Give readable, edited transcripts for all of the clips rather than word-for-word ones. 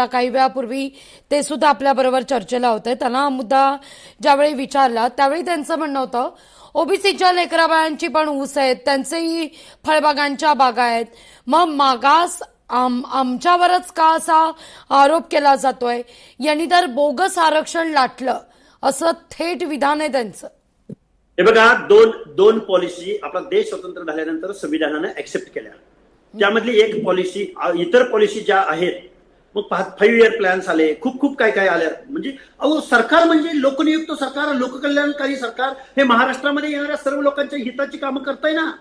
काही वेळापूर्वी ते सुद्धा आपल्याबरोबर चर्चेला होते. त्यांना हा मुद्दा ज्यावेळी विचारला त्यावेळी त्यांचं म्हणणं होतं ओबीसीच्या लेकराबाळांची पण ऊस आहेत, त्यांचेही फळबागांच्या बागा आहेत, मग मागास आमच्यावरच का असा आरोप केला जातोय, यांनी तर बोगस आरक्षण लाटलं असं थेट विधान आहे त्यांचं. हे बघा, दोन पॉलिसी आपला देश स्वतंत्र झाल्यानंतर संविधानानं ऍक्सेप्ट केल्या. त्यामधली एक पॉलिसी, इतर पॉलिसी ज्या आहेत मग 5 इयर प्लॅन्स आले, खूप काय आल्या. म्हणजे सरकार म्हणजे लोकनियुक्त सरकार, लोककल्याणकारी सरकार हे महाराष्ट्रामध्ये येणाऱ्या सर्व लोकांच्या हिताची कामं करताय ना.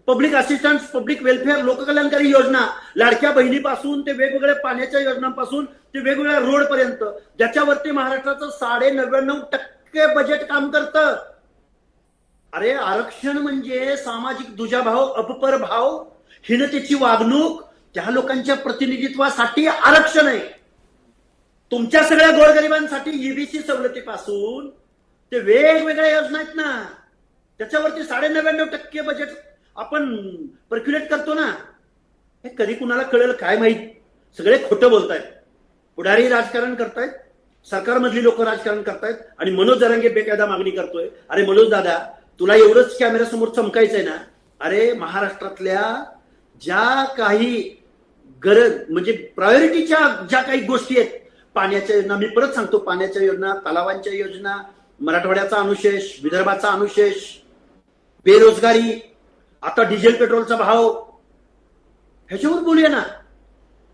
पब्लिक असिस्टन्स, पब्लिक वेलफेअर, लोककल्याणकारी योजना, लाडक्या बहिणीपासून ते वेगवेगळ्या पाण्याच्या योजनांपासून ते वेगवेगळ्या रोड पर्यंत, ज्याच्यावरती महाराष्ट्राचं 99% बजेट काम करतं. अरे आरक्षण म्हणजे सामाजिक दुजाभाव, अपपरभाव, हीनतेची वागणूक, त्या लोकांच्या प्रतिनिधित्वासाठी आरक्षण आहे. तुमच्या सगळ्या गोरगरिबांसाठी ईबीसी सवलतीपासून ते वेगवेगळ्या योजना आहेत ना, त्याच्यावरती 99% बजेट आपण पर्क्युलेट करतो ना. हे कधी कुणाला कळेल काय माहित. सगळे खोटं बोलतायत, पुढारी राजकारण करतायत, सरकारमधली लोक राजकारण करतायत आणि मनोज जरांगे बेकायदा मागणी करतोय. अरे मनोज दादा, तुला एवढंच कॅमेऱ्यासमोर चमकायचंय ना. अरे महाराष्ट्रातल्या ज्या काही गरज म्हणजे प्रायोरिटीच्या ज्या काही गोष्टी आहेत, पाण्याच्या योजना, मी परत सांगतो, पाण्याच्या योजना, तलावांच्या योजना, मराठवाड्याचा अनुशेष, विदर्भाचा अनुशेष, बेरोजगारी, आता डिझेल पेट्रोलचा भाव, ह्याच्यावर बोलूया ना.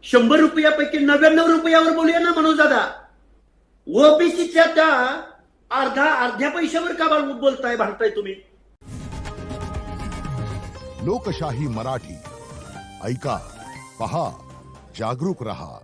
100 रुपयापैकी 99 रुपयावर बोलूया ना मनोज दादा. ओबीसीच्या त्या अर्ध्या पैशावर का बोलताय, भांडताय तुम्ही. लोकशाही मराठी ऐका, पहा, जागरूक रहा.